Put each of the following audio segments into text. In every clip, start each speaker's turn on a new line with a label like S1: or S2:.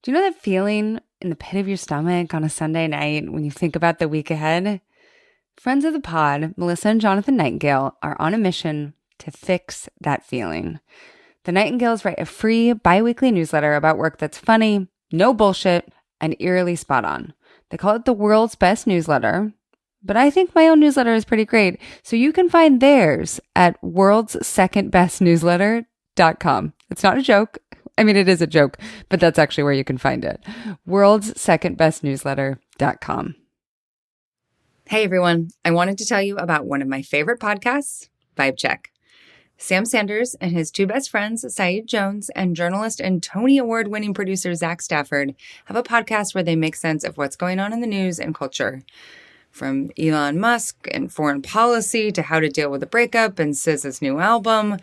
S1: Do you know that feeling in the pit of your stomach on a Sunday night when you think about the week ahead? Friends of the pod, Melissa and Jonathan Nightingale, are on a mission to fix that feeling. The Nightingales write a free bi-weekly newsletter about work that's funny, no bullshit, and eerily spot on. They call it the world's best newsletter, but I think my own newsletter is pretty great. So you can find theirs at worldssecondbestnewsletter.com. It's not a joke. I mean, it is a joke, but that's actually where you can find it. worldssecondbestnewsletter.com.
S2: Hey, everyone. I wanted to tell you about one of my favorite podcasts, Vibe Check. Sam Sanders and his two best friends, Saeed Jones, and journalist and Tony Award-winning producer Zach Stafford, have a podcast where they make sense of what's going on in the news and culture. From Elon Musk and foreign policy to how to deal with a breakup and SZA's new album,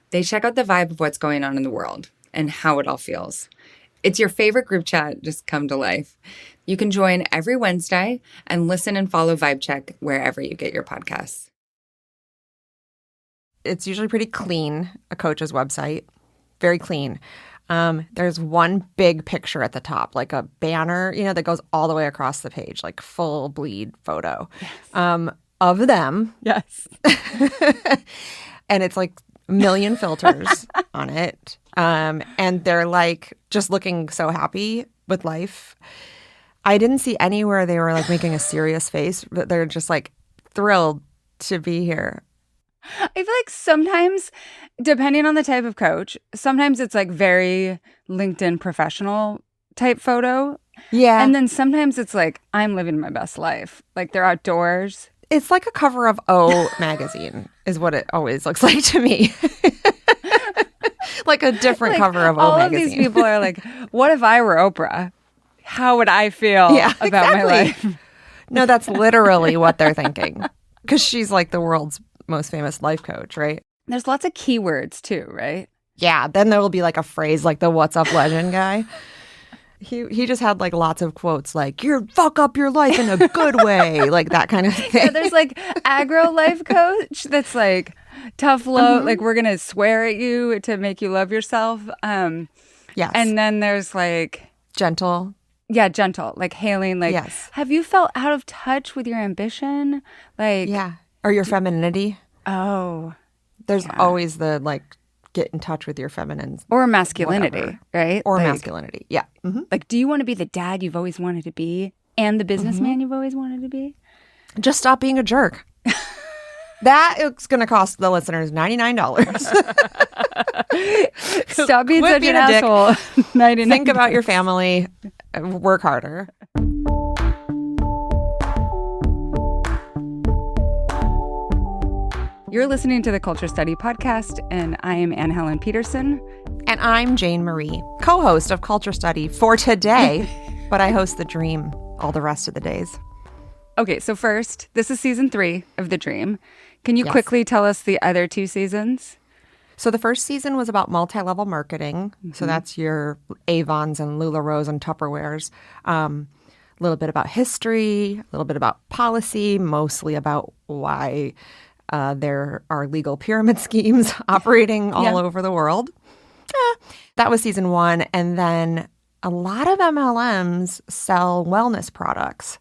S2: they check out the vibe of what's going on in the world and how it all feels. It's your favorite group chat just come to life. You can join every Wednesday and listen and follow Vibe Check wherever you get your podcasts.
S3: It's usually pretty clean, a coach's website. Very clean. There's one big picture at the top, like a banner, that goes all the way across the page, like full bleed photo of them.
S1: Yes.
S3: And it's like a million filters on it. And they're like just looking so happy with life. I didn't see anywhere they were like making a serious face, but they're just like thrilled to be here.
S1: I feel like sometimes, depending on the type of coach, sometimes it's like very LinkedIn professional type photo.
S3: Yeah.
S1: And then sometimes it's like, I'm living my best life. Like they're outdoors.
S3: It's like a cover of O magazine is what it always looks like to me. Like a different cover of O
S1: all
S3: magazine.
S1: All of these people are like, what if I were Oprah? How would I feel about my life?
S3: No, that's literally what they're thinking. Because she's like the world's most famous life coach, right?
S1: There's lots of keywords too, right?
S3: Yeah. Then there will be like a phrase like the "What's Up Legend" guy. He just had like lots of quotes like "You fuck up your life in a good way," like that kind of thing.
S1: Yeah, there's like agro life coach that's like tough love, like we're gonna swear at you to make you love yourself.
S3: Yes.
S1: And then there's like
S3: gentle.
S1: Yeah, gentle, like hailing, like,
S3: yes.
S1: Have you felt out of touch with your ambition? Like,
S3: yeah. Or your femininity.
S1: Oh.
S3: There's always the like, get in touch with your feminine.
S1: Or masculinity,
S3: whatever.
S1: Right?
S3: Or
S1: like,
S3: masculinity. Yeah. Mm-hmm.
S1: Like, do you want to be the dad you've always wanted to be and the businessman you've always wanted to be?
S3: Just stop being a jerk. That is going to cost the listeners $99.
S1: Stop being such an asshole. $99.
S3: Think about your family. Work harder.
S1: You're listening to the Culture Study Podcast, and I am Anne Helen Peterson.
S3: And I'm Jane Marie, co-host of Culture Study for today, but I host The Dream all the rest of the days.
S1: Okay, so first, this is season 3 of The Dream. Can you quickly tell us the other 2 seasons?
S3: So the first season was about multi-level marketing. So that's your Avons and LuLaRoes and Tupperwares. A little bit about history, a little bit about policy, mostly about why there are legal pyramid schemes operating all over the world. That was season 1. And then a lot of MLMs sell wellness products,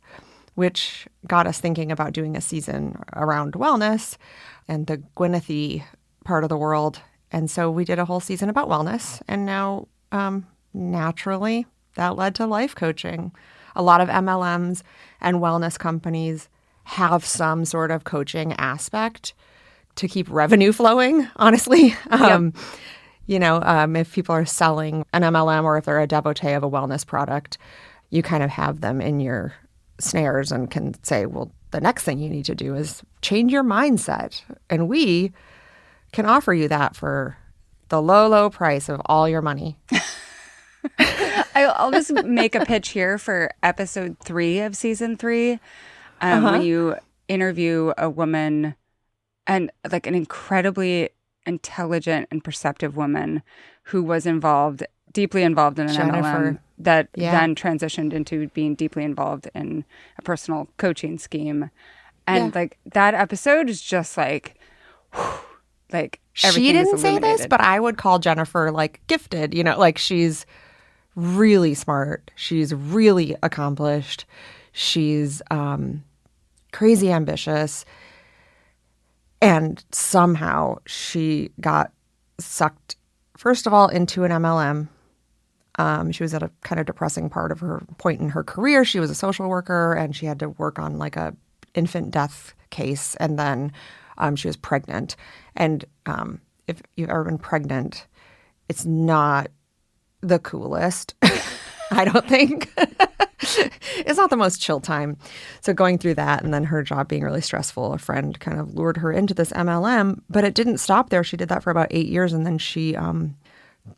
S3: which got us thinking about doing a season around wellness and the Gwyneth part of the world. And so we did a whole season about wellness. And now, naturally, that led to life coaching. A lot of MLMs and wellness companies have some sort of coaching aspect to keep revenue flowing, honestly. If people are selling an MLM or if they're a devotee of a wellness product, you kind of have them in your snares and can say, well, the next thing you need to do is change your mindset. And we can offer you that for the low, low price of all your money.
S1: I'll just make a pitch here for episode 3 of season 3. When you interview a woman and like an incredibly intelligent and perceptive woman who was deeply involved in an MLM that then transitioned into being deeply involved in a personal coaching scheme. And like that episode is just like, like everything
S3: she didn't
S1: is
S3: say
S1: illuminated.
S3: this, but I would call Jennifer like gifted, like she's really smart. She's really accomplished. She's crazy ambitious. And somehow she got sucked, first of all, into an MLM. She was at a kind of depressing part of her point in her career. She was a social worker, and she had to work on like a infant death case. And then she was pregnant. And if you've ever been pregnant, it's not the coolest, I don't think. It's not the most chill time. So going through that, and then her job being really stressful, a friend kind of lured her into this MLM, but it didn't stop there. She did that for about 8 years, and then she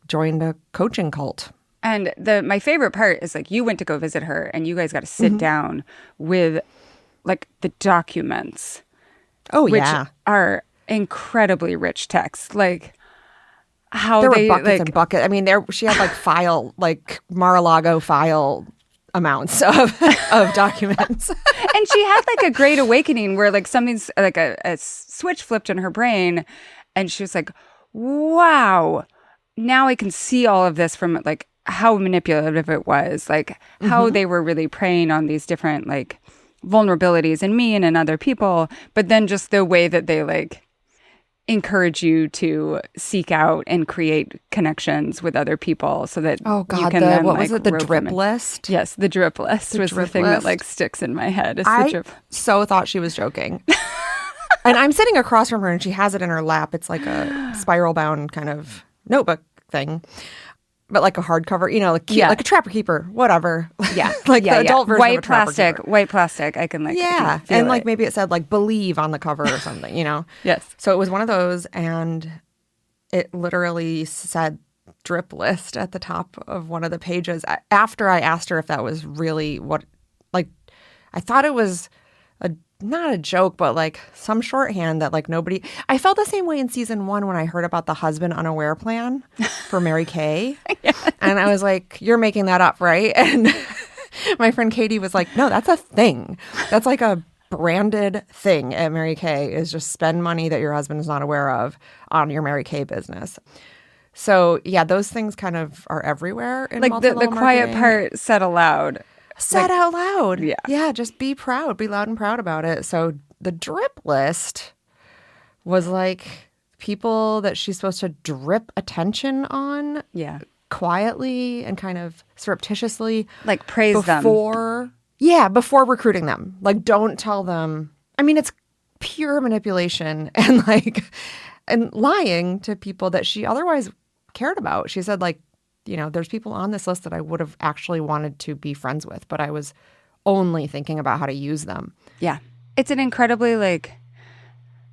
S3: joined a coaching cult.
S1: And my favorite part is like you went to go visit her and you guys got to sit down with like the documents.
S3: Oh,
S1: which
S3: yeah.
S1: are incredibly rich texts. Like how
S3: there
S1: they
S3: were buckets
S1: like
S3: and buckets. I mean, she had like Mar-a-Lago file amounts of documents.
S1: And she had like a great awakening where like something's like a switch flipped in her brain and she was like, wow, now I can see all of this from like how manipulative it was, like how they were really preying on these different like vulnerabilities in me and in other people, but then just the way that they like encourage you to seek out and create connections with other people so that
S3: oh God,
S1: you can then,
S3: what
S1: like,
S3: was it? The
S1: rope
S3: drip
S1: them in.
S3: list?
S1: Yes, the drip list was the thing that like sticks in my head.
S3: I so thought she was joking. And I'm sitting across from her and she has it in her lap. It's like a spiral bound kind of notebook thing. But like a hardcover, like like a Trapper Keeper, whatever.
S1: Yeah,
S3: like the adult version of a Trapper Keeper.
S1: White plastic. I can like
S3: and like maybe it said like "Believe" on the cover or something.
S1: Yes.
S3: So it was one of those, and it literally said "drip list" at the top of one of the pages. After I asked her if that was really what, like, I thought it was not a joke, but like some shorthand that like nobody. I felt the same way in season 1 when I heard about the husband unaware plan for Mary Kay. Yes. And I was like, you're making that up, right? And my friend Katie was like, no, that's a thing. That's like a branded thing at Mary Kay, is just spend money that your husband is not aware of on your Mary Kay business. So yeah, those things kind of are everywhere in
S1: like the quiet
S3: marketing.
S1: part said aloud.
S3: Said out loud.
S1: Yeah.
S3: Yeah, just be proud. Be loud and proud about it. So the drip list was like people that she's supposed to drip attention on.
S1: Yeah.
S3: Quietly and kind of surreptitiously.
S1: Like praise them.
S3: Before recruiting them. Like don't tell them. I mean, it's pure manipulation and lying to people that she otherwise cared about. She said like, there's people on this list that I would have actually wanted to be friends with, but I was only thinking about how to use them.
S1: Yeah. It's an incredibly like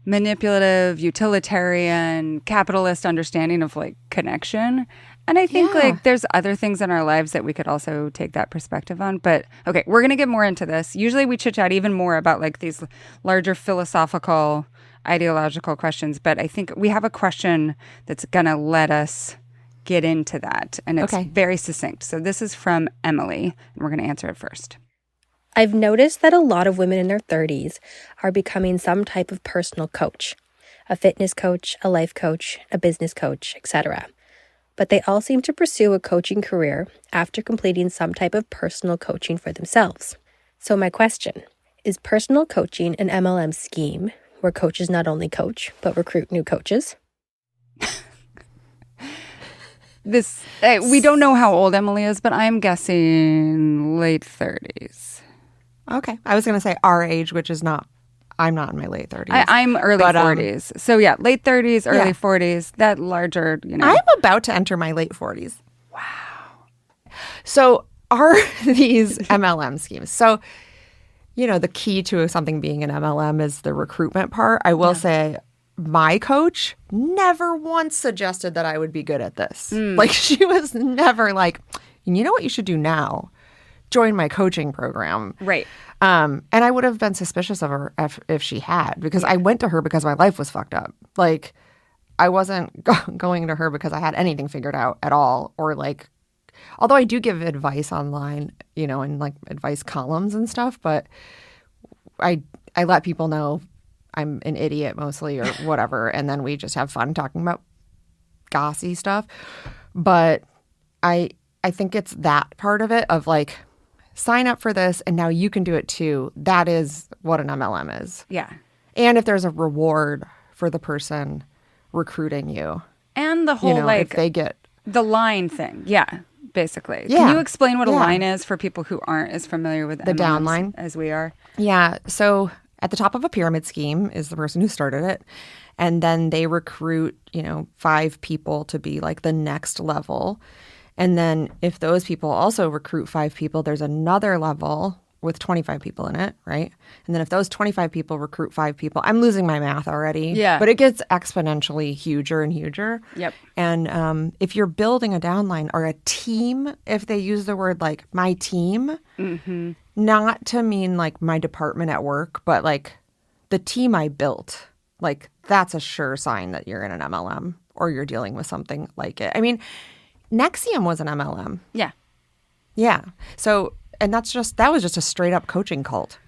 S1: manipulative, utilitarian, capitalist understanding of like connection. And I think like there's other things in our lives that we could also take that perspective on. But okay, we're going to get more into this. Usually we chit chat even more about like these larger philosophical, ideological questions. But I think we have a question that's going to let us get into that. And it's very succinct. So this is from Emily, and we're going to answer it first.
S4: I've noticed that a lot of women in their 30s are becoming some type of personal coach, a fitness coach, a life coach, a business coach, etc. But they all seem to pursue a coaching career after completing some type of personal coaching for themselves. So my question, is personal coaching an MLM scheme where coaches not only coach, but recruit new coaches?
S1: We don't know how old Emily is, but I'm guessing late 30s.
S3: Okay. I was going to say our age, which is not, I'm not in my late 30s.
S1: I'm early 40s. So yeah, late 30s, early 40s, that larger,
S3: I'm about to enter my late 40s. Wow. So are these MLM schemes? So, the key to something being an MLM is the recruitment part. I will say my coach never once suggested that I would be good at this. Like she was never like, you know what you should do now? Join my coaching program.
S1: Right.
S3: And I would have been suspicious of her if she had, because I went to her because my life was fucked up. Like I wasn't going to her because I had anything figured out at all, or like, although I do give advice online, in like advice columns and stuff, but I let people know I'm an idiot mostly or whatever. And then we just have fun talking about gossy stuff. But I I think it's that part of it of like, sign up for this and now you can do it too. That is what an MLM is.
S1: Yeah.
S3: And if there's a reward for the person recruiting you.
S1: And the whole
S3: if they get
S1: the line thing. Yeah, basically.
S3: Yeah.
S1: Can you explain what a
S3: Yeah.
S1: line is for people who aren't as familiar with
S3: The
S1: MLMs
S3: downline?
S1: as we are?
S3: Yeah. So at the top of a pyramid scheme is the person who started it. And then they recruit, 5 people to be like the next level. And then if those people also recruit 5 people, there's another level with 25 people in it, right? And then if those 25 people recruit 5 people, I'm losing my math already.
S1: Yeah.
S3: But it gets exponentially huger and huger.
S1: Yep.
S3: And if you're building a downline or a team, if they use the word like my team, not to mean like my department at work, but like the team I built, like that's a sure sign that you're in an MLM or you're dealing with something like it. I mean, Nexium was an MLM.
S1: Yeah.
S3: Yeah. So, and that was just a straight up coaching cult.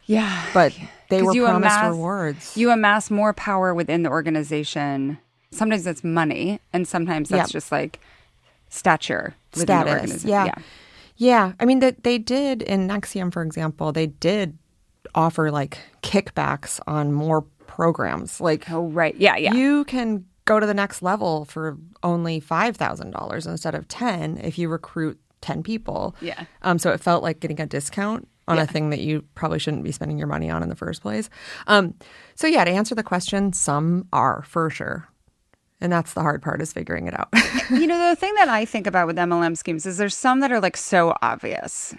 S1: Yeah.
S3: But they
S1: 'Cause
S3: were promised rewards.
S1: You amass more power within the organization. Sometimes that's money, and sometimes that's just like stature within the
S3: Status.
S1: organization.
S3: Yeah. Yeah. I mean, they did in Nexium, for example, they did offer like kickbacks on more programs. Like,
S1: Oh, right. Yeah. Yeah.
S3: you can go to the next level for only $5,000 instead of 10 if you recruit 10 people.
S1: Yeah.
S3: So it felt like getting a discount on a thing that you probably shouldn't be spending your money on in the first place. So yeah, to answer the question, some are for sure. And that's the hard part, is figuring it out.
S1: The thing that I think about with MLM schemes is there's some that are like so obvious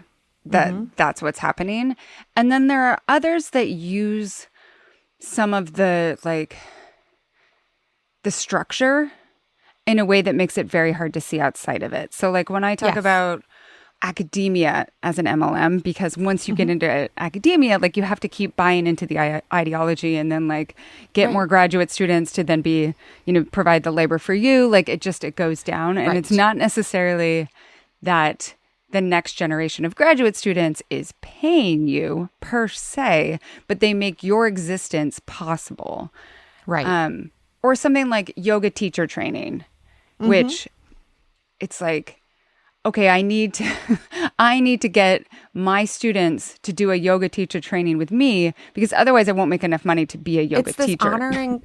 S1: that that's what's happening. And then there are others that use some of the like the structure in a way that makes it very hard to see outside of it. So like when I talk about academia as an MLM, because once you get into academia, like you have to keep buying into the ideology and then like get more graduate students to then be, provide the labor for you. Like it goes down. And it's not necessarily that the next generation of graduate students is paying you per se, but they make your existence possible.
S3: Right.
S1: Or something like yoga teacher training, which it's like, okay, I need to get my students to do a yoga teacher training with me because otherwise I won't make enough money to be a yoga
S3: it's this
S1: teacher.
S3: Honoring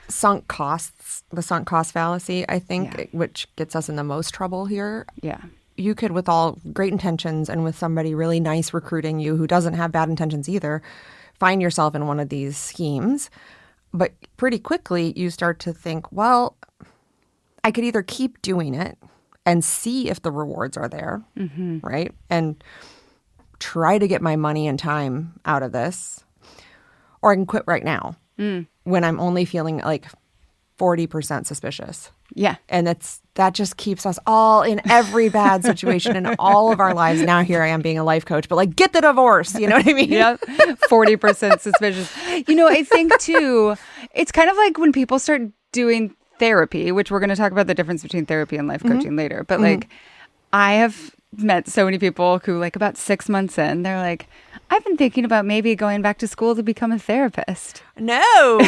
S3: sunk costs, the sunk cost fallacy, I think, which gets us in the most trouble here.
S1: Yeah.
S3: You could, with all great intentions and with somebody really nice recruiting you who doesn't have bad intentions either, find yourself in one of these schemes. But pretty quickly, you start to think, well, I could either keep doing it and see if the rewards are there, right? And try to get my money and time out of this. Or I can quit right now when I'm only feeling like 40% suspicious.
S1: Yeah.
S3: And that just keeps us all in every bad situation in all of our lives. Now here I am being a life coach, but like, get the divorce. You know what I mean?
S1: Yep. 40% suspicious. I think too, it's kind of like when people start doing therapy, which we're going to talk about the difference between therapy and life coaching later. But like, I have met so many people who like about 6 months in, they're like, I've been thinking about maybe going back to school to become a therapist.
S3: No.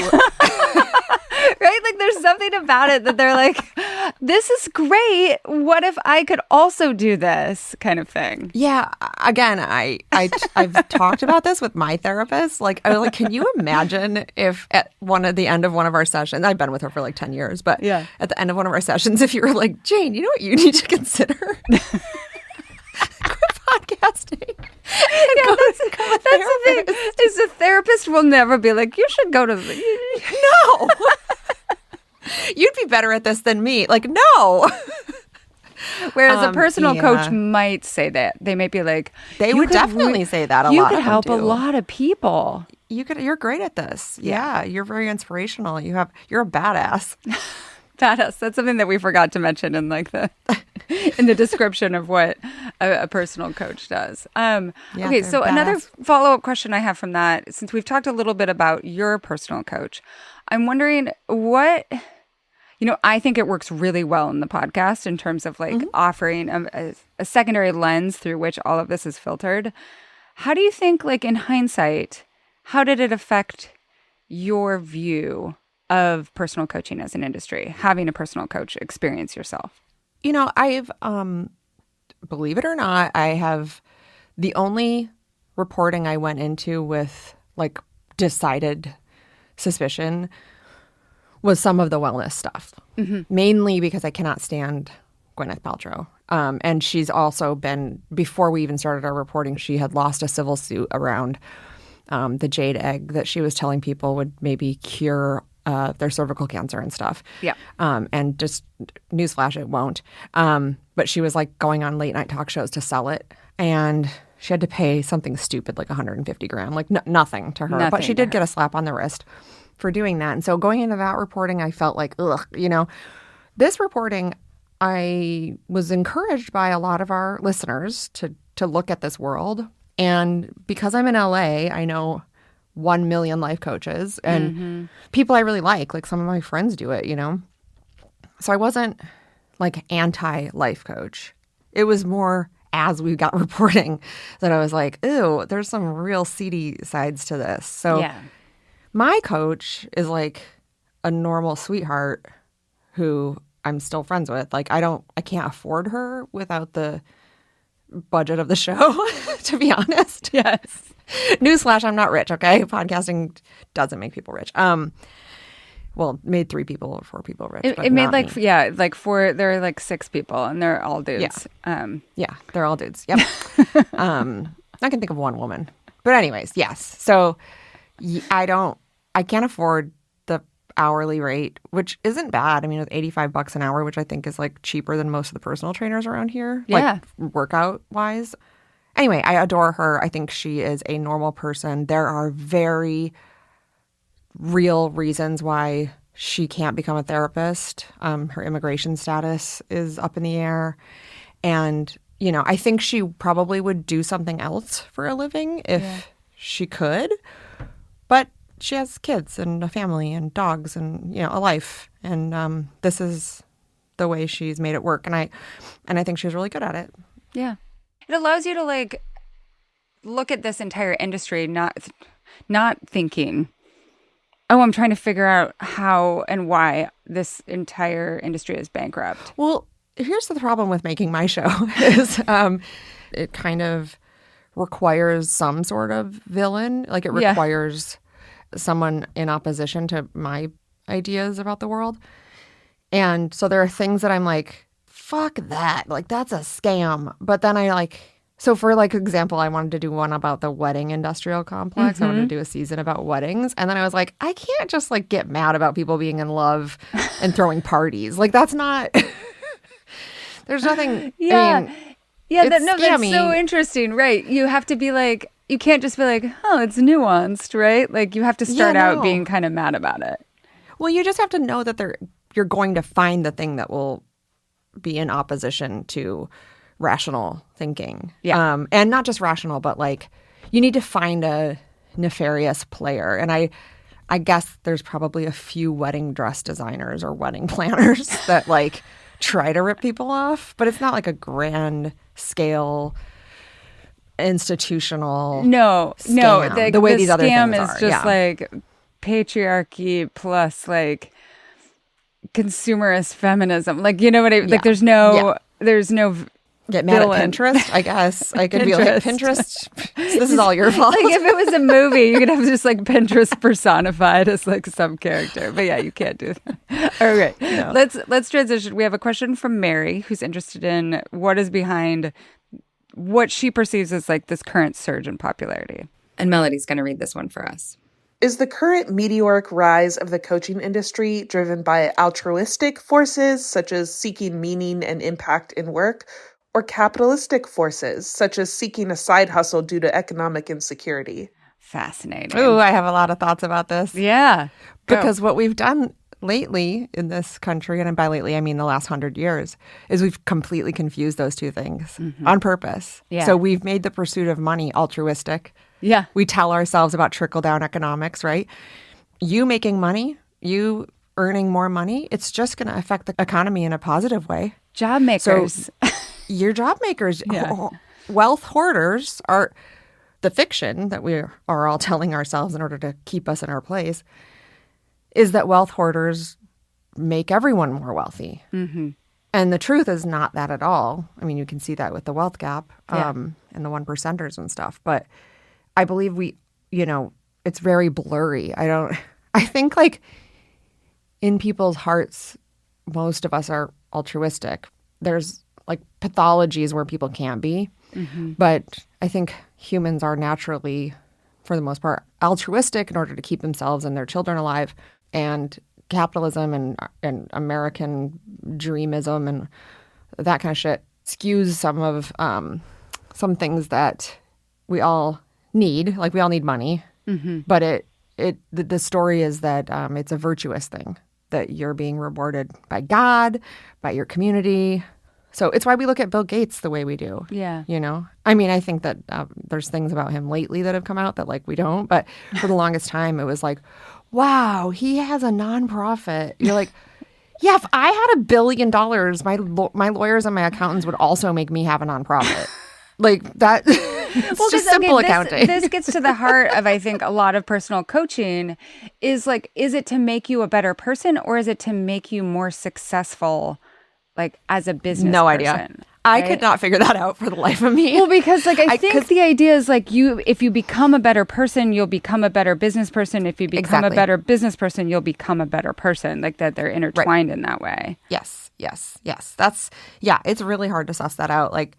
S1: Right? Like there's something about it that they're like, this is great. What if I could also do this kind of thing?
S3: Yeah. Again, I've talked about this with my therapist. Like, I was like, can you imagine if at the end of one of our sessions, I've been with her for like 10 years, but at the end of one of our sessions, if you were like, Jane, you know what you need to consider? Podcasting. That's
S1: the thing. Is a therapist will never be like, you should go to
S3: No. You'd be better at this than me. Like, no.
S1: Whereas a personal coach might say that. They might be like,
S3: they would definitely say that a lot.
S1: You could help a lot of people.
S3: You're great at this. Yeah. You're very inspirational. You're a badass.
S1: Badass. That's something that we forgot to mention in like in the description of what a personal coach does. Okay, so another follow-up question I have from that, since we've talked a little bit about your personal coach, I'm wondering what, I think it works really well in the podcast in terms of like offering a secondary lens through which all of this is filtered. How do you think, like in hindsight, how did it affect your view of personal coaching as an industry, having a personal coach experience yourself?
S3: I've believe it or not, I have the only reporting I went into with like decided suspicion was some of the wellness stuff, mainly because I cannot stand Gwyneth Paltrow. And she's also been, before we even started our reporting, she had lost a civil suit around the jade egg that she was telling people would maybe cure their cervical cancer and stuff.
S1: Yeah.
S3: And just newsflash, it won't. But she was like going on late night talk shows to sell it. And she had to pay something stupid like 150 grand, like nothing to her. But she did get a slap on the wrist for doing that. And so going into that reporting, I felt like, ugh, you know, this reporting, I was encouraged by a lot of our listeners to look at this world. And because I'm in LA, I know 1 million life coaches and people I really like some of my friends do it, you know. So I wasn't like anti-life coach. It was more as we got reporting that I was like, ooh, there's some real seedy sides to this. So my coach is like a normal sweetheart who I'm still friends with. Like I can't afford her without the budget of the show, to be honest.
S1: Yes.
S3: Newsflash, I'm not rich, okay? Podcasting doesn't make people rich. Well, it made 3 people or 4 people rich.
S1: It made like me. Like 4. There are like 6 people, and they're all dudes.
S3: Yeah, they're all dudes. Yep. I can think of one woman, but anyways, yes. So I can't afford the hourly rate, which isn't bad. I mean, it's $85 an hour, which I think is like cheaper than most of the personal trainers around here.
S1: Yeah.
S3: Like workout wise. Anyway, I adore her. I think she is a normal person. There are very real reasons why she can't become a therapist. Her immigration status is up in the air. And, you know, I think she probably would do something else for a living if she could. But she has kids and a family and dogs and, you know, a life. And this is the way she's made it work. And I think she's really good at it.
S1: Yeah. It allows you to like look at this entire industry, not thinking, oh, I'm trying to figure out how and why this entire industry is bankrupt.
S3: Well, here's the problem with making my show is it kind of requires some sort of villain. Like it requires someone in opposition to my ideas about the world. And so there are things that I'm like, fuck that. Like that's a scam. But then I like, so for like example, I wanted to do one about the wedding industrial complex. I wanted to do a season about weddings. And then I was like, I can't just like get mad about people being in love and throwing parties. Like that's not, there's nothing.
S1: Yeah.
S3: I mean,
S1: that's so interesting. Right. You have to be like, you can't just be like, oh, it's nuanced, right? Like you have to start out being kind of mad about it.
S3: Well, you just have to know that you're going to find the thing that will be in opposition to rational thinking.
S1: Yeah.
S3: And not just rational, but like you need to find a nefarious player. And I guess there's probably a few wedding dress designers or wedding planners that like try to rip people off, but it's not like a grand scale institutional scam, the way these other things
S1: scam
S3: are.
S1: is just like patriarchy plus like consumerist feminism. Like, you know what I like there's no
S3: get mad at Pinterest, I guess. I could be like, Pinterest, this is all your fault.
S1: Like if it was a movie, you could have just like Pinterest personified as like some character. But yeah, you can't do that. Okay. No. Let's transition. We have a question from Mary who's interested in what is behind what she perceives as like this current surge in popularity.
S2: And Melody's going to read this one for us.
S5: Is the current meteoric rise of the coaching industry driven by altruistic forces, such as seeking meaning and impact in work, or capitalistic forces, such as seeking a side hustle due to economic insecurity?
S1: Fascinating.
S3: Ooh, I have a lot of thoughts about this.
S1: Yeah.
S3: Because what we've done lately in this country, and by lately I mean the last 100 years, is we've completely confused those two things on purpose.
S1: Yeah.
S3: So we've made the pursuit of money altruistic.
S1: Yeah.
S3: We tell ourselves about trickle-down economics, right? You making money, you earning more money, it's just going to affect the economy in a positive way.
S1: Job makers.
S3: So you're job makers.
S1: Yeah.
S3: Wealth hoarders are the fiction that we are all telling ourselves in order to keep us in our place is that wealth hoarders make everyone more wealthy. And the truth is not that at all. I mean, you can see that with the wealth gap and the 1%ers and stuff. But I believe it's very blurry. I think like in people's hearts, most of us are altruistic. There's like pathologies where people can't be. Mm-hmm. But I think humans are naturally, for the most part, altruistic in order to keep themselves and their children alive. And capitalism and American dreamism and that kind of shit skews some things that we all need. Like we all need money. Mm-hmm. But the story is that it's a virtuous thing, that you're being rewarded by God, by your community. So it's why we look at Bill Gates the way we do.
S1: Yeah.
S3: I mean, I think that there's things about him lately that have come out that like we don't. But for the longest time, it was like, wow, he has a nonprofit. You're like, yeah, if I had $1 billion, my lawyers and my accountants would also make me have a nonprofit. Like that. It's just simple accounting.
S1: This gets to the heart of, I think, a lot of personal coaching is like, is it to make you a better person or is it to make you more successful, like as a business
S3: No
S1: person?
S3: idea. I could not figure that out for the life of me.
S1: Well, because like I think the idea is like if you become a better person, you'll become a better business person. If you become a better business person, you'll become a better person. Like that they're intertwined in that way.
S3: Yes. It's really hard to suss that out. Like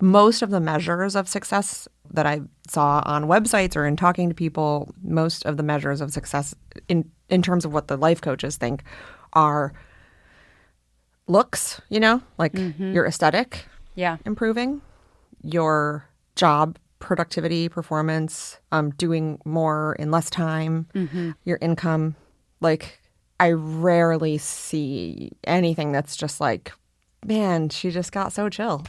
S3: most of the measures of success that I saw on websites or in talking to people, most of the measures of success in terms of what the life coaches think are looks, like your aesthetic improving, your job productivity, performance, doing more in less time, your income. Like I rarely see anything that's just like, man, she just got so chill.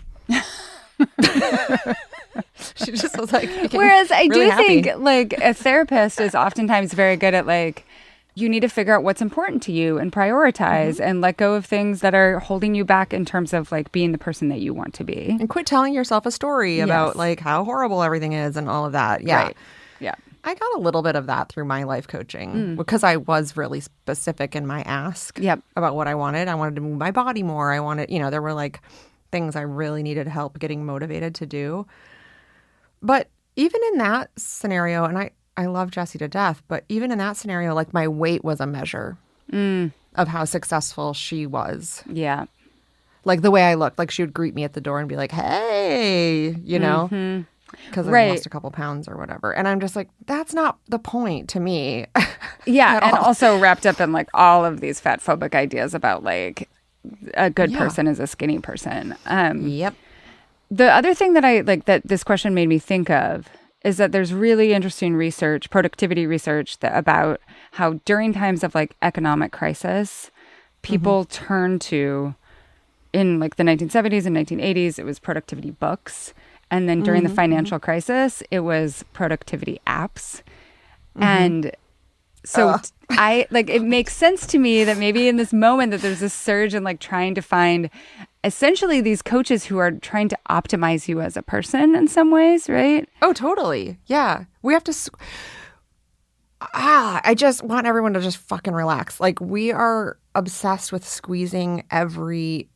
S3: She just was like,
S1: whereas I
S3: really
S1: do
S3: happy.
S1: think like a therapist is oftentimes very good at like, you need to figure out what's important to you and prioritize and let go of things that are holding you back in terms of like being the person that you want to be.
S3: And quit telling yourself a story about like how horrible everything is and all of that. Yeah.
S1: Right. Yeah.
S3: I got a little bit of that through my life coaching because I was really specific in my ask about what I wanted. I wanted to move my body more. I wanted, there were like things I really needed help getting motivated to do. But even in that scenario, and I love Jessie to death, but even in that scenario, like my weight was a measure of how successful she was.
S1: Yeah.
S3: Like the way I looked, like she would greet me at the door and be like, hey, because I lost a couple pounds or whatever. And I'm just like, that's not the point to me.
S1: Yeah. And also wrapped up in like all of these fat phobic ideas about like a good person is a skinny person.
S3: Yep.
S1: The other thing that I like that this question made me think of is that there's really interesting research, productivity research about how during times of like economic crisis, people turn to, in like the 1970s and 1980s, it was productivity books. And then during the financial crisis, it was productivity apps. And so it makes sense to me that maybe in this moment that there's this surge in like trying to find essentially these coaches who are trying to optimize you as a person in some ways, right?
S3: Oh, totally. Yeah. We have to... I just want everyone to just fucking relax. Like we are obsessed with squeezing every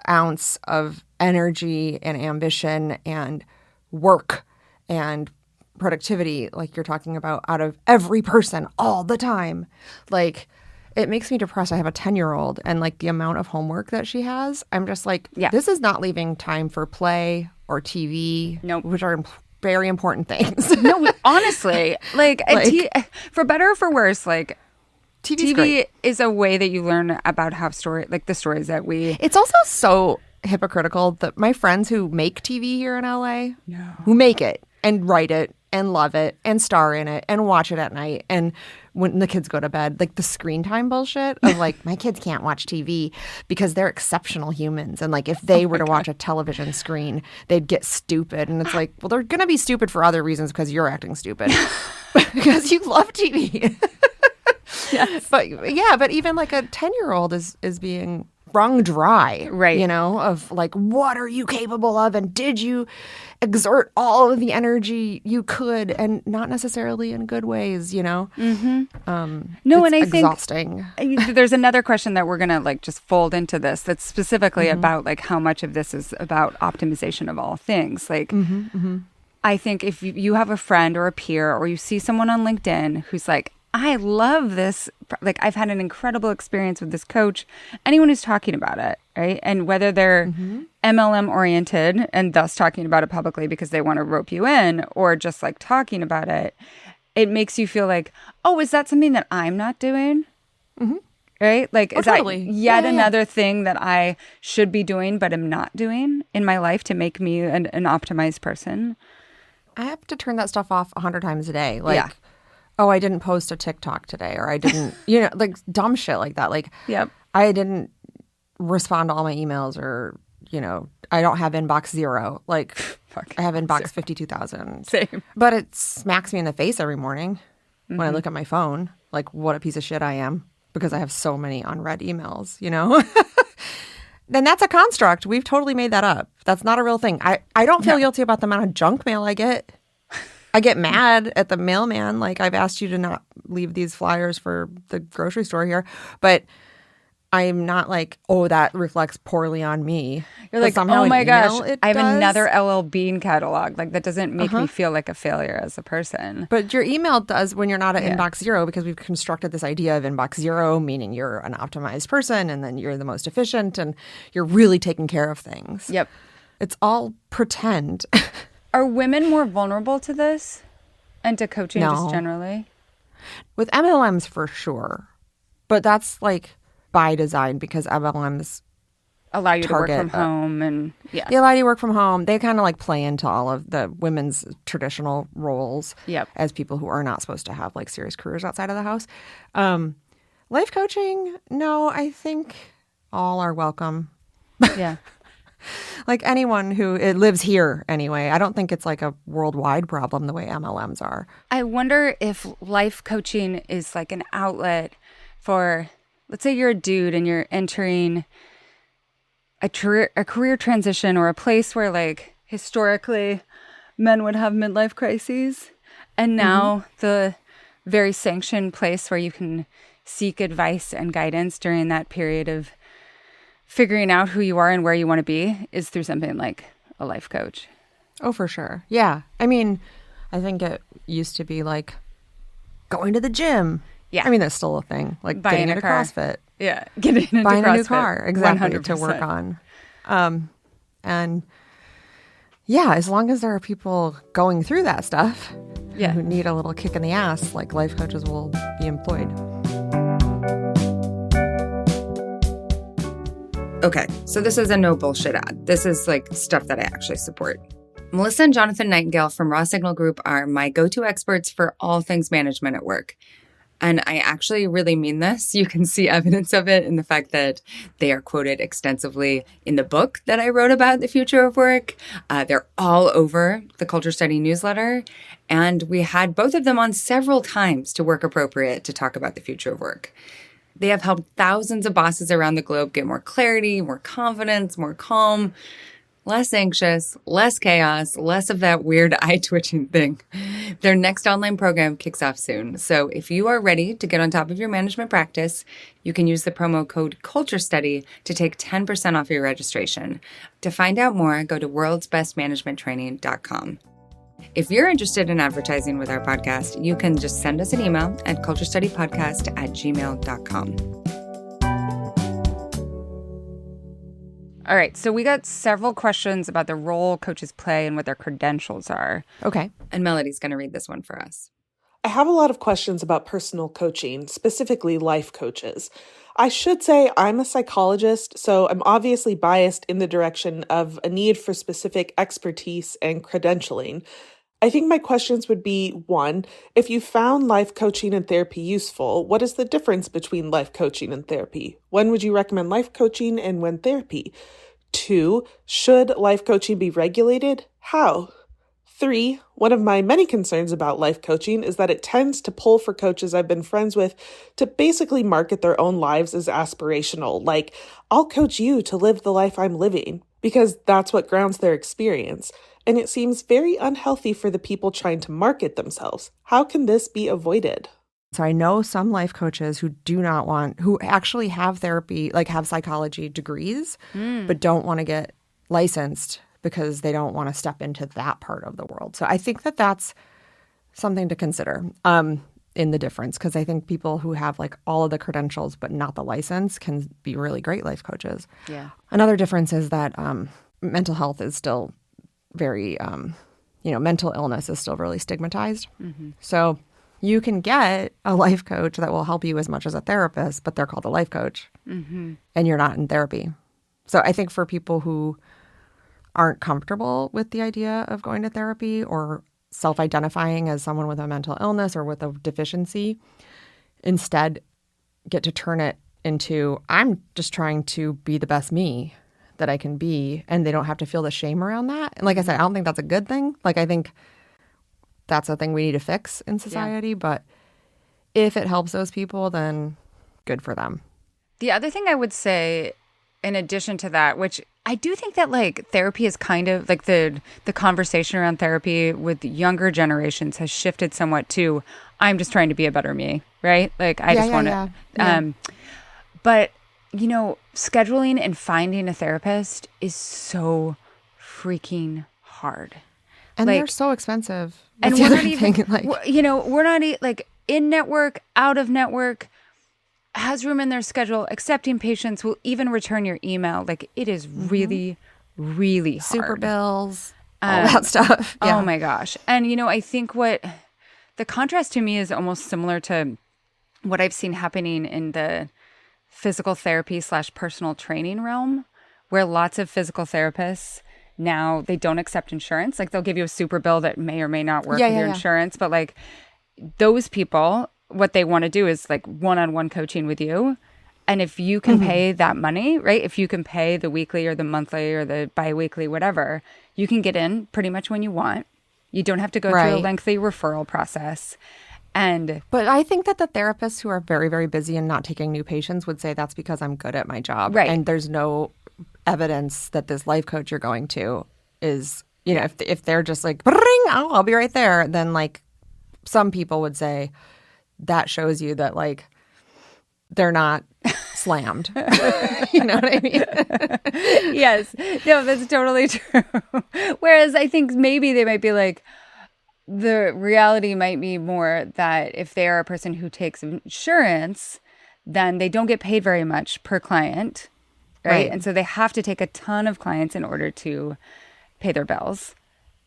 S3: ounce of energy and ambition and work and productivity, like you're talking about, out of every person all the time. Like it makes me depressed. I have a 10-year-old and like the amount of homework that she has, I'm just like, this is not leaving time for play or TV, which are very important things.
S1: No, honestly, like for better or for worse, like TV is a way that you learn about how the stories that we...
S3: It's also so hypocritical that my friends who make TV here in LA, who make it and write it and love it and star in it and watch it at night and when the kids go to bed, like the screen time bullshit of like, my kids can't watch TV because they're exceptional humans. And like, if they were to watch a television screen, they'd get stupid. And it's like, well, they're going to be stupid for other reasons because you're acting stupid because you love TV.
S1: Yes.
S3: But even like a 10-year-old is being wrung dry,
S1: Right.
S3: you know, of like, what are you capable of? And did you exert all of the energy you could, and not necessarily in good ways, you know?
S1: No, and I
S3: exhausting.
S1: think there's another question that we're going to like just fold into this that's specifically about like how much of this is about optimization of all things. Like, I think if you have a friend or a peer or you see someone on LinkedIn who's like, I love this, like I've had an incredible experience with this coach, anyone who's talking about it, right? And whether they're MLM oriented and thus talking about it publicly because they want to rope you in, or just like talking about it, it makes you feel like, oh, is that something that I'm not doing? Right? Like, is
S3: totally.
S1: that yet
S3: Yeah.
S1: another thing that I should be doing but am not doing in my life to make me an optimized person?
S3: I have to turn that stuff off 100 times a day. Like,
S1: Yeah.
S3: oh, I didn't post a TikTok today, or I didn't, you know, like dumb shit like that. Like,
S1: Yep.
S3: I didn't respond to all my emails, or, you know, I don't have inbox 0. Like,
S1: Fuck.
S3: I have inbox 52,000.
S1: Same.
S3: But it smacks me in the face every morning when I look at my phone, like what a piece of shit I am because I have so many unread emails, you know? Then that's a construct. We've totally made that up. That's not a real thing. I don't feel guilty about the amount of junk mail I get. I get mad at the mailman. Like, I've asked you to not leave these flyers for the grocery store here. But I'm not like, oh, that reflects poorly on me.
S1: You're
S3: But
S1: like,
S3: somehow
S1: oh
S3: an
S1: my
S3: email,
S1: gosh,
S3: it
S1: I have
S3: does.
S1: another LL Bean catalog. Like, that doesn't make me feel like a failure as a person.
S3: But your email does when you're not at inbox 0, because we've constructed this idea of inbox 0, meaning you're an optimized person and then you're the most efficient and you're really taking care of things.
S1: Yep.
S3: It's all pretend.
S1: Are women more vulnerable to this and to coaching
S3: No.
S1: just generally?
S3: With MLMs for sure. But that's like by design, because MLMs,
S1: Allow you to work
S3: Target,
S1: from home and
S3: they allow you to work from home. They kind of like play into all of the women's traditional roles
S1: Yep.
S3: as people who are not supposed to have like serious careers outside of the house. Life coaching, no, I think all are welcome.
S1: yeah.
S3: Like anyone who it lives here anyway. I don't think it's like a worldwide problem the way MLMs are.
S1: I wonder if life coaching is like an outlet for, let's say you're a dude and you're entering a career transition or a place where like historically men would have midlife crises. And now the very sanctioned place where you can seek advice and guidance during that period of figuring out who you are and where you want to be is through something like a life coach.
S3: Oh, for sure. Yeah. I mean, I think it used to be like going to the gym.
S1: Yeah.
S3: I mean, that's still a thing. Like
S1: Buying
S3: getting
S1: a
S3: into
S1: car.
S3: CrossFit.
S1: Yeah. Getting into
S3: Buying a new
S1: CrossFit.
S3: car. Exactly.
S1: 100%.
S3: To work on. And yeah, as long as there are people going through that stuff
S1: Yeah.
S3: who need a little kick in the ass, like life coaches will be employed.
S2: Okay, so this is a no bullshit ad. This is like stuff that I actually support. Melissa and Jonathan Nightingale from Raw Signal Group are my go-to experts for all things management at work. And I actually really mean this. You can see evidence of it in the fact that they are quoted extensively in the book that I wrote about the future of work. They're all over the Culture Study newsletter. And we had both of them on several times to Work Appropriate to talk about the future of work. They have helped thousands of bosses around the globe get more clarity, more confidence, more calm, less anxious, less chaos, less of that weird eye-twitching thing. Their next online program kicks off soon. So if you are ready to get on top of your management practice, you can use the promo code CULTURESTUDY to take 10% off your registration. To find out more, go to worldsbestmanagementtraining.com. If you're interested in advertising with our podcast, you can just send us an email at culturestudypodcast@gmail.com.
S1: All right. So we got several questions about the role coaches play and what their credentials are.
S3: Okay.
S2: And Melody's going to read this one for us.
S5: I have a lot of questions about personal coaching, specifically life coaches. I should say I'm a psychologist, so I'm obviously biased in the direction of a need for specific expertise and credentialing. I think my questions would be, 1, if you found life coaching and therapy useful, what is the difference between life coaching and therapy? When would you recommend life coaching and when therapy? 2, should life coaching be regulated? How? 3, one of my many concerns about life coaching is that it tends to pull for coaches I've been friends with to basically market their own lives as aspirational, like, I'll coach you to live the life I'm living, because that's what grounds their experience. And it seems very unhealthy for the people trying to market themselves. How can this be avoided?
S3: So I know some life coaches who actually have therapy, like have psychology degrees, but don't want to get licensed because they don't want to step into that part of the world. So I think that that's something to consider in the difference, because I think people who have like all of the credentials but not the license can be really great life coaches.
S1: Yeah.
S3: Another difference is that mental health is still very, mental illness is still really stigmatized. Mm-hmm. So you can get a life coach that will help you as much as a therapist, but they're called a life coach, and you're not in therapy. So I think for people who aren't comfortable with the idea of going to therapy or self-identifying as someone with a mental illness or with a deficiency, instead get to turn it into, I'm just trying to be the best me that I can be, and they don't have to feel the shame around that. And like I said, I don't think that's a good thing. Like, I think that's a thing we need to fix in society, but if it helps those people, then good for them.
S1: The other thing I would say, in addition to that, which I do think that like therapy is kind of like the conversation around therapy with younger generations has shifted somewhat to, I'm just trying to be a better me, right? Like I just want to, but scheduling and finding a therapist is so freaking hard.
S3: And
S1: like,
S3: they're so expensive.
S1: And
S3: we're
S1: not even, we're not like in network, out of network, has room in their schedule, accepting patients, will even return your email. Like it is really, really hard.
S3: Super bills, all that stuff. Yeah.
S1: Oh my gosh. And I think what the contrast to me is almost similar to what I've seen happening in the physical therapy / personal training realm, where lots of physical therapists now, they don't accept insurance. Like they'll give you a super bill that may or may not work with your insurance. But like those people, what they want to do is like one-on-one coaching with you. And if you can pay that money, right? If you can pay the weekly or the monthly or the biweekly, whatever, you can get in pretty much when you want. You don't have to go through a lengthy referral process. But
S3: I think that the therapists who are very, very busy and not taking new patients would say that's because I'm good at my job.
S1: Right.
S3: And there's no evidence that this life coach you're going to is, if they're just like, I'll be right there, then like some people would say that shows you that like they're not slammed. You know what I mean?
S1: Yes. No, that's totally true. Whereas I think maybe they might be like, the reality might be more that if they are a person who takes insurance, then they don't get paid very much per client, right? And so they have to take a ton of clients in order to pay their bills.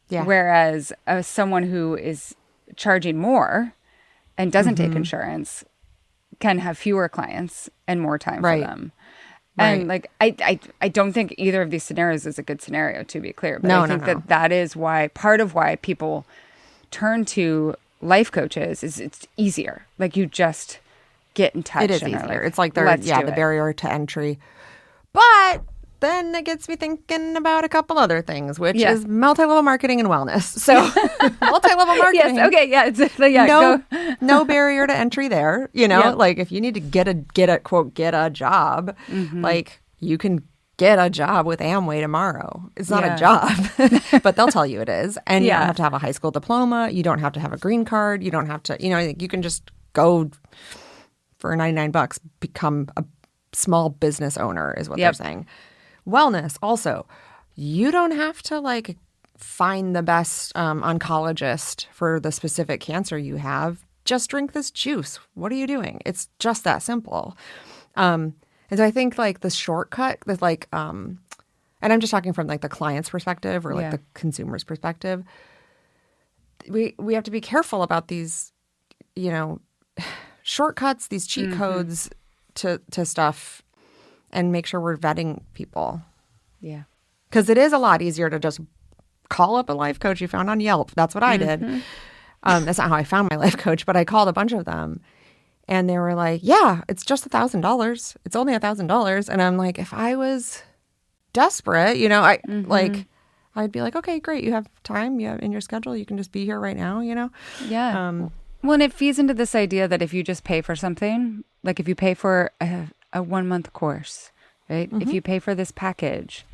S1: Yeah. Whereas someone who is charging more and doesn't take insurance can have fewer clients and more time for them. And like, I don't think either of these scenarios is a good scenario, to be clear. But I think that is why, part of why people turn to life coaches is it's easier. Like you just get in touch.
S3: It is
S1: and
S3: easier.
S1: Like,
S3: it's like the barrier to entry. But then it gets me thinking about a couple other things, which is multi-level marketing and wellness. So multi-level marketing.
S1: Yes. Okay. Yeah.
S3: No barrier to entry there. Like if you need to get a job, like you can get a job with Amway tomorrow. It's not a job, but they'll tell you it is. And you don't have to have a high school diploma. You don't have to have a green card. You don't have to, you can just go for $99, become a small business owner is what they're saying. Wellness also, you don't have to like find the best oncologist for the specific cancer you have. Just drink this juice. What are you doing? It's just that simple. And so I think like the shortcut that's like, and I'm just talking from like the client's perspective or like the consumer's perspective. We have to be careful about these, shortcuts, these cheat codes to stuff, and make sure we're vetting people. Yeah. Because it is a lot easier to just call up a life coach you found on Yelp. That's what I did. That's not how I found my life coach, but I called a bunch of them. And they were like, yeah, it's just $1,000. It's only $1,000. And I'm like, if I was desperate, like I'd be like, okay, great. You have time. You have in your schedule. You can just be here right now,
S1: Yeah. Well, and it feeds into this idea that if you just pay for something, like if you pay for a 1 month course, right? If you pay for this package,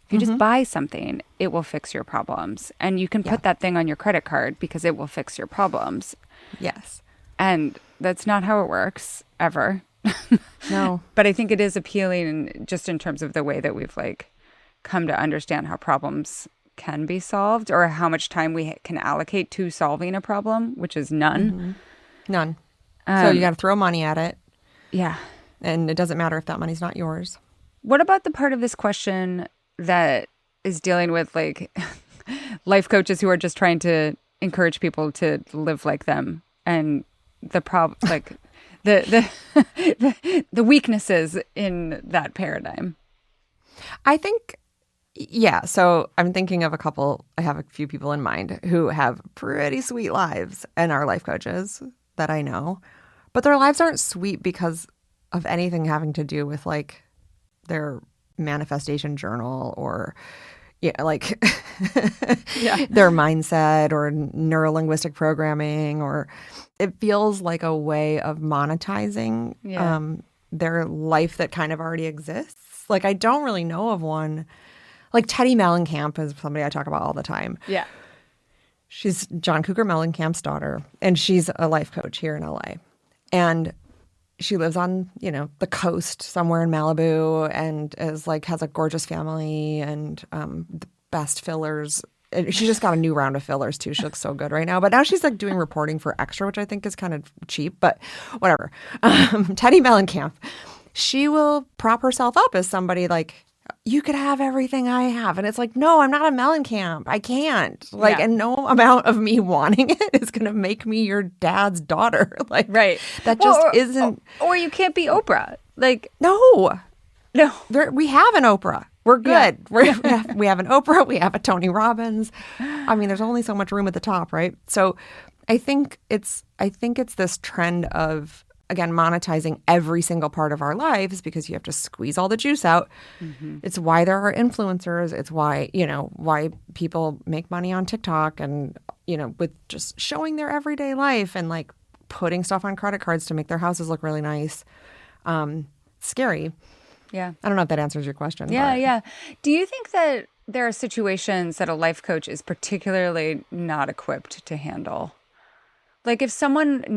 S1: if you just buy something, it will fix your problems. And you can put that thing on your credit card because it will fix your problems.
S3: Yes.
S1: And that's not how it works ever.
S3: No.
S1: But I think it is appealing just in terms of the way that we've like come to understand how problems can be solved or how much time we can allocate to solving a problem, which is none.
S3: None. So you got to throw money at it.
S1: Yeah.
S3: And it doesn't matter if that money's not yours.
S1: What about the part of this question that is dealing with like life coaches who are just trying to encourage people to live like them and like the weaknesses in that paradigm?
S3: I think, yeah. So I'm thinking of I have a few people in mind who have pretty sweet lives and are life coaches that I know, but their lives aren't sweet because of anything having to do with like their manifestation journal or their mindset or neurolinguistic programming, or it feels like a way of monetizing their life that kind of already exists. Like I don't really know of one. Like Teddy Mellencamp is somebody I talk about all the time.
S1: Yeah.
S3: She's John Cougar Mellencamp's daughter, and she's a life coach here in LA. And she lives on, the coast somewhere in Malibu and has a gorgeous family and the best fillers. And she just got a new round of fillers too. She looks so good right now. But now she's like doing reporting for Extra, which I think is kind of cheap, but whatever. Teddy Mellencamp, she will prop herself up as somebody like, you could have everything I have. And it's like, no, I'm not a Mellencamp. I can't. And no amount of me wanting it is going to make me your dad's daughter. Like,
S1: right.
S3: That just isn't.
S1: Or you can't be Oprah. Like,
S3: no. We have an Oprah. We're good.
S1: Yeah.
S3: We have an Oprah. We have a Tony Robbins. I mean, there's only so much room at the top, right? So I think it's this trend of, again, monetizing every single part of our lives because you have to squeeze all the juice out. It's why there are influencers. It's why, why people make money on TikTok and, with just showing their everyday life and like putting stuff on credit cards to make their houses look really nice. Scary.
S1: Yeah.
S3: I don't know if that answers your question.
S1: Yeah,
S3: but.
S1: yeah. Do you think that there are situations that a life coach is particularly not equipped to handle? Like if someone's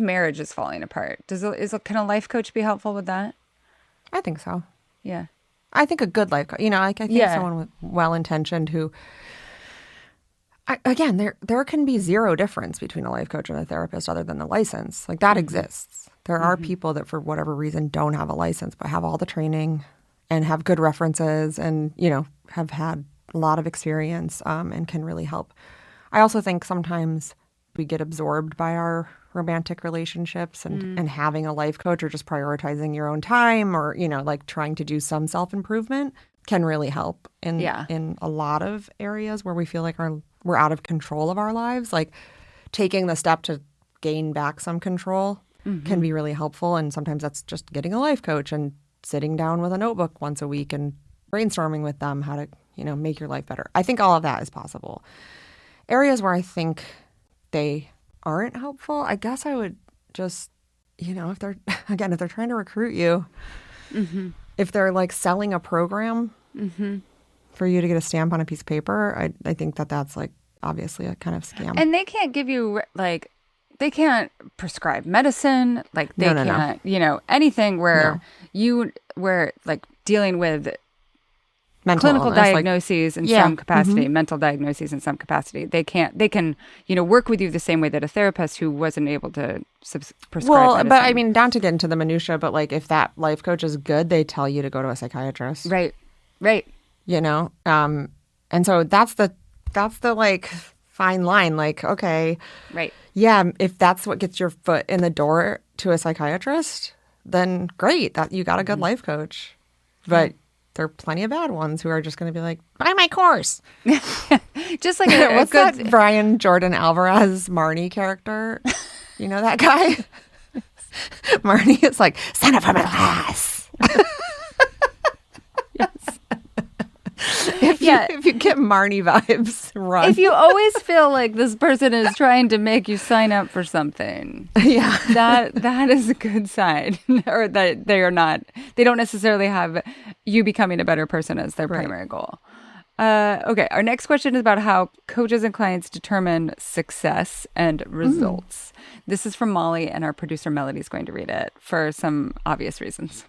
S1: marriage is falling apart, can a life coach be helpful with that?
S3: I think so.
S1: Yeah.
S3: I think a good life coach, I think someone with well-intentioned who, again, there can be zero difference between a life coach and a therapist other than the license. Like that exists. There are people that for whatever reason don't have a license but have all the training and have good references and, have had a lot of experience and can really help. I also think sometimes we get absorbed by our romantic relationships and having a life coach or just prioritizing your own time or, like trying to do some self-improvement can really help in a lot of areas where we feel like we're out of control of our lives. Like taking the step to gain back some control can be really helpful. And sometimes that's just getting a life coach and sitting down with a notebook once a week and brainstorming with them how to, make your life better. I think all of that is possible. Areas where I think they aren't helpful, I guess I would just, if they're trying to recruit you, if they're like selling a program for you to get a stamp on a piece of paper, I think that's like obviously a kind of scam.
S1: And they can't give you they can't prescribe medicine. Like they can't, anything where we're like dealing with clinical diagnoses in some capacity, mental diagnoses in some capacity. They can, work with you the same way that a therapist who wasn't able to prescribe medicine.
S3: But I mean, not to get into the minutia, but like if that life coach is good, they tell you to go to a psychiatrist.
S1: Right.
S3: And so that's the like fine line. Like, okay.
S1: Right.
S3: Yeah, if that's what gets your foot in the door to a psychiatrist, then great, that you got a good life coach. But there are plenty of bad ones who are just going to be like, buy my course.
S1: Just like
S3: what's that Brian Jordan Alvarez Marnie character? You know that guy? Marnie is like, son of a middle class.
S1: Yes.
S3: If you get Marnie vibes, run.
S1: If you always feel like this person is trying to make you sign up for something, that is a good sign. Or that they don't necessarily have you becoming a better person as their primary goal. Okay, our next question is about how coaches and clients determine success and results. This is from Molly, and our producer Melody is going to read it for some obvious reasons.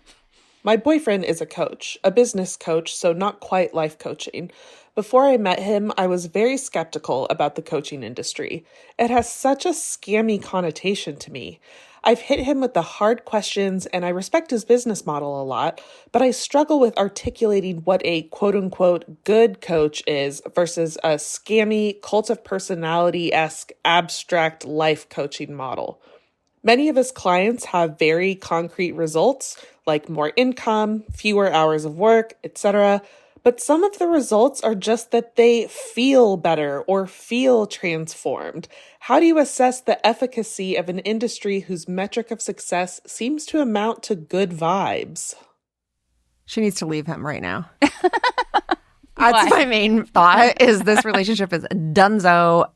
S5: My boyfriend is a coach, a business coach, so not quite life coaching. Before I met him, I was very skeptical about the coaching industry. It has such a scammy connotation to me. I've hit him with the hard questions, and I respect his business model a lot, but I struggle with articulating what a quote-unquote good coach is versus a scammy, cult of personality-esque, abstract life coaching model. Many of his clients have very concrete results, like more income, fewer hours of work, etc., but some of the results are just that they feel better or feel transformed. How do you assess the efficacy of an industry whose metric of success seems to amount to good vibes?
S3: She needs to leave him right now. That's my main thought, is this relationship is dunzo.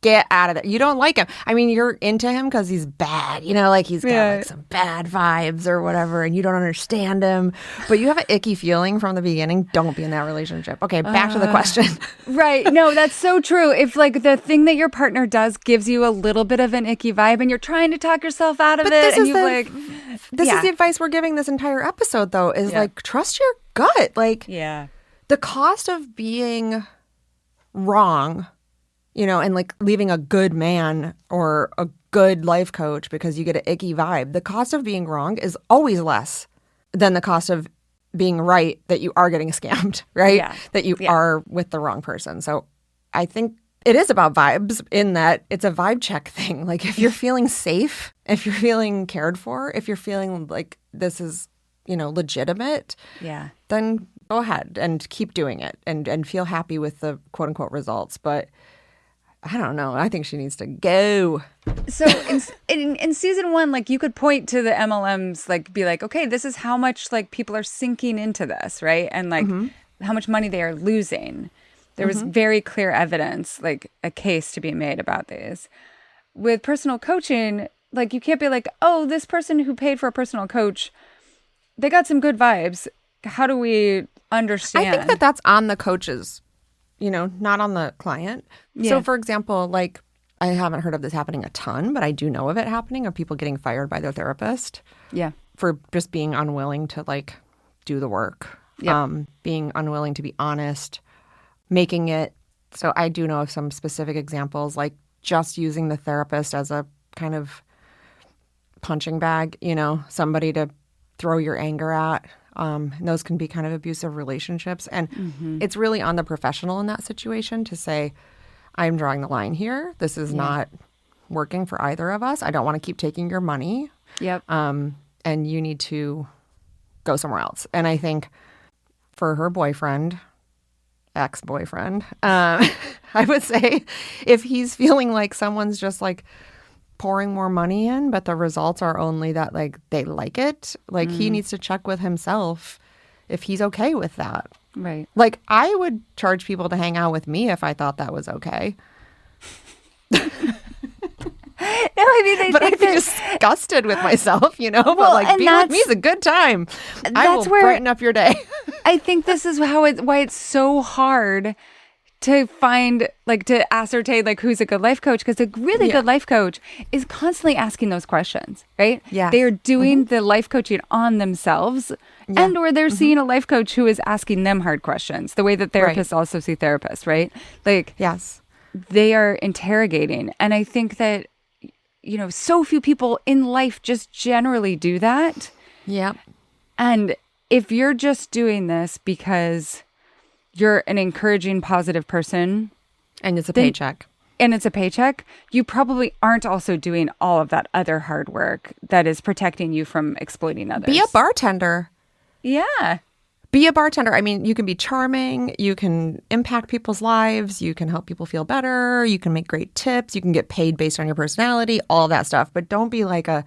S3: Get out of there. You don't like him. I mean, you're into him because he's bad. Like he's got like some bad vibes or whatever, and you don't understand him. But you have an icky feeling from the beginning. Don't be in that relationship. Okay, back to the question.
S1: Right. No, that's so true. If like the thing that your partner does gives you a little bit of an icky vibe and you're trying to talk yourself out of it, and
S3: this is the advice we're giving this entire episode, though, is like, trust your gut. Like, the cost of being wrong, and like leaving a good man or a good life coach because you get an icky vibe, the cost of being wrong is always less than the cost of being right, that you are getting scammed, right?
S1: Yeah.
S3: That you are with the wrong person. So I think it is about vibes, in that it's a vibe check thing. Like, if you're feeling safe, if you're feeling cared for, if you're feeling like this is, legitimate, then go ahead and keep doing it and feel happy with the quote unquote results. But I don't know. I think she needs to go.
S1: So in season 1, like, you could point to the MLMs, like be like, okay, this is how much like people are sinking into this, right? And like how much money they are losing. There was very clear evidence, like a case to be made about these. With personal coaching, like, you can't be like, oh, this person who paid for a personal coach, they got some good vibes. How do we understand?
S3: I think that that's on the coaches, not on the client.
S1: Yeah.
S3: So, for example, like, I haven't heard of this happening a ton, but I do know of it happening, of people getting fired by their therapist.
S1: Yeah.
S3: For just being unwilling to, like, do the work.
S1: Yeah.
S3: Being unwilling to be honest, making it. So I do know of some specific examples, like just using the therapist as a kind of punching bag, somebody to throw your anger at. And those can be kind of abusive relationships. And it's really on the professional in that situation to say, I'm drawing the line here. This is not working for either of us. I don't want to keep taking your money.
S1: Yep.
S3: And you need to go somewhere else. And I think for her boyfriend, ex-boyfriend, I would say, if he's feeling like someone's just like pouring more money in, but the results are only that like they like it, like he needs to check with himself if he's okay with that.
S1: Right.
S3: Like, I would charge people to hang out with me if I thought that was okay.
S1: No, I mean,
S3: but I'd be disgusted with myself, but like, being with me is a good time. I will brighten up your day.
S1: I think this is why it's so hard to find, like, to ascertain, like, who's a good life coach, because a really good life coach is constantly asking those questions, right?
S3: Yeah.
S1: They are doing the life coaching on themselves, and or they're seeing a life coach who is asking them hard questions, the way that therapists also see therapists, right? Like,
S3: yes,
S1: they are interrogating. And I think that, so few people in life just generally do that.
S3: Yep.
S1: And if you're just doing this because you're an encouraging, positive person,
S3: and it's a paycheck,
S1: you probably aren't also doing all of that other hard work that is protecting you from exploiting others.
S3: Be a bartender.
S1: Yeah.
S3: Be a bartender. I mean, you can be charming. You can impact people's lives. You can help people feel better. You can make great tips. You can get paid based on your personality, all that stuff. But don't be like a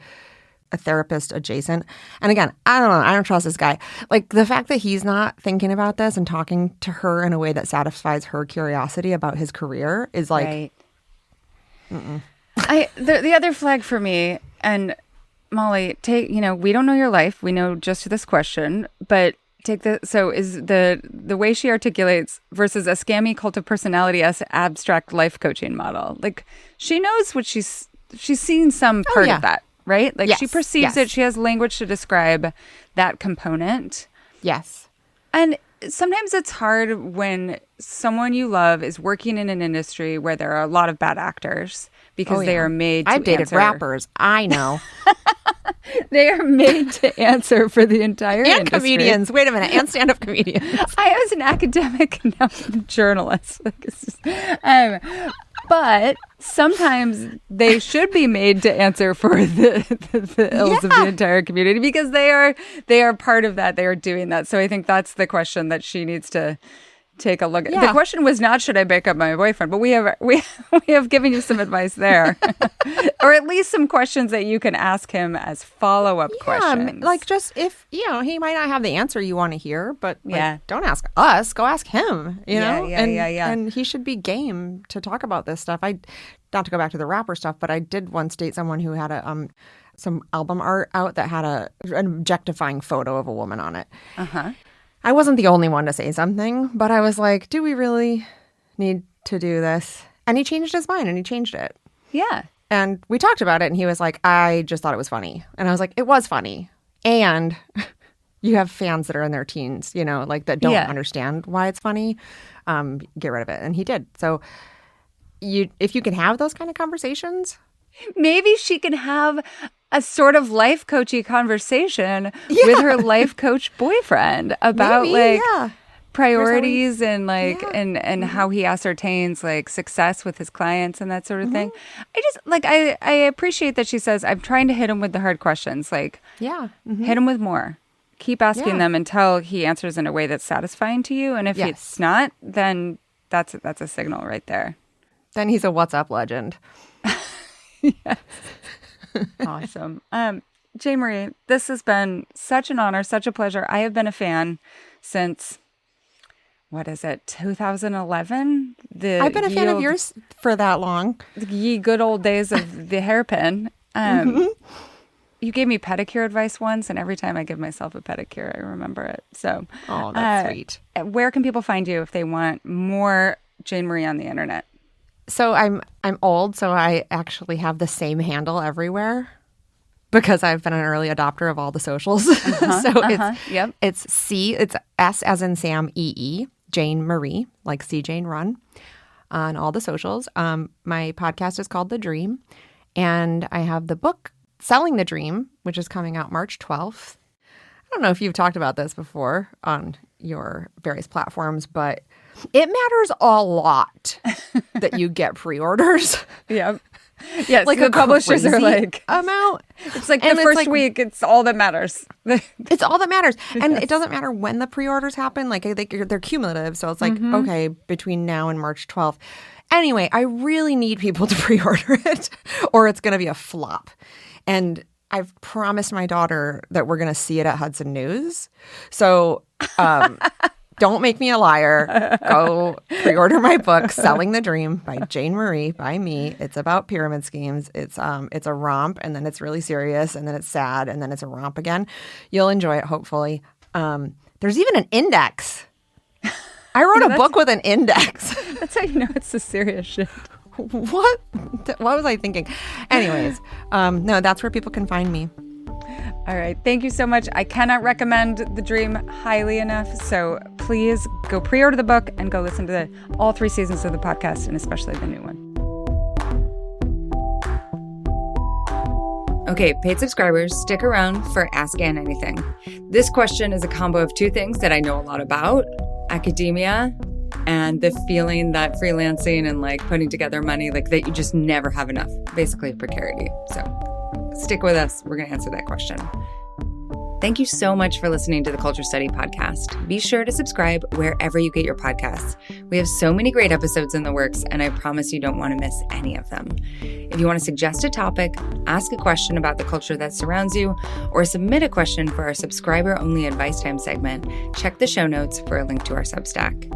S3: a therapist adjacent. And again, I don't know. I don't trust this guy. Like the fact that he's not thinking about this and talking to her in a way that satisfies her curiosity about his career is like,
S1: right. The other flag for me, and Molly, we don't know your life. We know just this question, but is the way she articulates versus a scammy cult of personality as abstract life coaching model. Like she knows what she's seen some part of that, right? Like she perceives it. She has language to describe that component.
S3: Yes.
S1: And sometimes it's hard when someone you love is working in an industry where there are a lot of bad actors because they are made to
S3: I've dated
S1: answer.
S3: rappers. I know.
S1: They are made to answer for the entire
S3: and
S1: industry.
S3: comedians. Wait a minute. And stand-up comedians.
S1: I was an academic and now I'm a journalist. But sometimes they should be made to answer for the ills of the entire community because they are part of that. They are doing that. So I think that's the question that she needs to take a look at. The question was not, should I break up my boyfriend? But we have given you some advice there. Or at least some questions that you can ask him as follow-up questions.
S3: Like just if, he might not have the answer you want to hear, but don't ask us, go ask him, know? And he should be game to talk about this stuff. Not to go back to the rapper stuff, but I did once date someone who had some album art out that had an objectifying photo of a woman on it.
S1: Uh-huh.
S3: I wasn't the only one to say something, but I was like, do we really need to do this? And he changed his mind and he changed it.
S1: Yeah.
S3: And we talked about it and he was like, I just thought it was funny. And I was like, it was funny. And you have fans that are in their teens, that don't understand why it's funny. Get rid of it. And he did. So if you can have those kind of conversations.
S1: Maybe she can have a sort of life coachy conversation with her life coach boyfriend about priorities and and how he ascertains success with his clients and that sort of thing. I just I appreciate that she says, I'm trying to hit him with the hard questions. Hit him with more. Keep asking them until he answers in a way that's satisfying to you. And if it's not, then that's a signal right there.
S3: Then he's a what's up legend.
S1: Yes. Awesome. Jane Marie, this has been such an honor, such a pleasure. I have been a fan since, 2011?
S3: I've been a fan of yours for that long.
S1: The ye good old days of the hairpin. You gave me pedicure advice once, and every time I give myself a pedicure, I remember it. So,
S3: that's sweet.
S1: Where can people find you if they want more Jane Marie on the internet?
S3: So I'm old, so I actually have the same handle everywhere because I've been an early adopter of all the socials. It's S as in Sam, E-E, Jane Marie, like C. Jane Run, on all the socials. My podcast is called The Dream, and I have the book Selling the Dream, which is coming out March 12th. I don't know if you've talked about this before on your various platforms, but it matters a lot that you get pre-orders.
S1: Yeah. Yes, the publishers are
S3: amount.
S1: It's the first week, it's all that matters.
S3: It's all that matters. And it doesn't matter when the pre-orders happen. They're cumulative. So it's okay, between now and March 12th. Anyway, I really need people to pre-order it or it's going to be a flop. And I've promised my daughter that we're going to see it at Hudson News. So don't make me a liar. Go pre-order my book, Selling the Dream by Jane Marie, by me. It's about pyramid schemes. It's a romp, and then it's really serious, and then it's sad, and then it's a romp again. You'll enjoy it, hopefully. There's even an index. I wrote a book with an index.
S1: That's how you know it's the serious shit.
S3: What was I thinking? Anyways, no, that's where people can find me.
S1: All right. Thank you so much. I cannot recommend The Dream highly enough. So please go pre-order the book and go listen to all 3 seasons of the podcast, and especially the new one.
S2: Okay, paid subscribers, stick around for Ask Ann Anything. This question is a combo of 2 things that I know a lot about: academia and the feeling that freelancing and putting together money, that you just never have enough, basically precarity. So stick with us. We're going to answer that question. Thank you so much for listening to the Culture Study Podcast. Be sure to subscribe wherever you get your podcasts. We have so many great episodes in the works, and I promise you don't want to miss any of them. If you want to suggest a topic, ask a question about the culture that surrounds you, or submit a question for our subscriber-only Advice Time segment, check the show notes for a link to our Substack.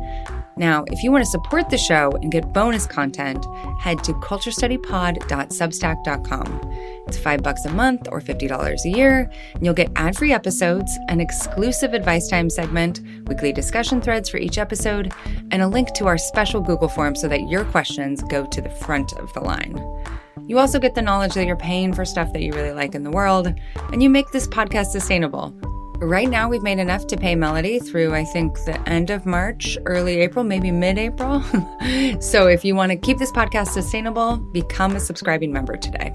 S2: Now, if you want to support the show and get bonus content, head to culturestudypod.substack.com. It's $5 a month or $50 a year, and you'll get ad-free episodes, an exclusive Advice Time segment, weekly discussion threads for each episode, and a link to our special Google form so that your questions go to the front of the line. You also get the knowledge that you're paying for stuff that you really like in the world, and you make this podcast sustainable. Right now, we've made enough to pay Melody through, I think, the end of March, early April, maybe mid-April. So if you want to keep this podcast sustainable, become a subscribing member today.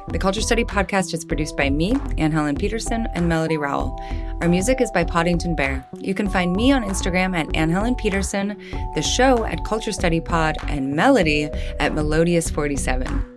S2: The Culture Study Podcast is produced by me, Anne Helen Peterson, and Melody Rowell. Our music is by Poddington Bear. You can find me on Instagram at Anne Helen Peterson, the show at Culture Study Pod, and Melody at Melodious47.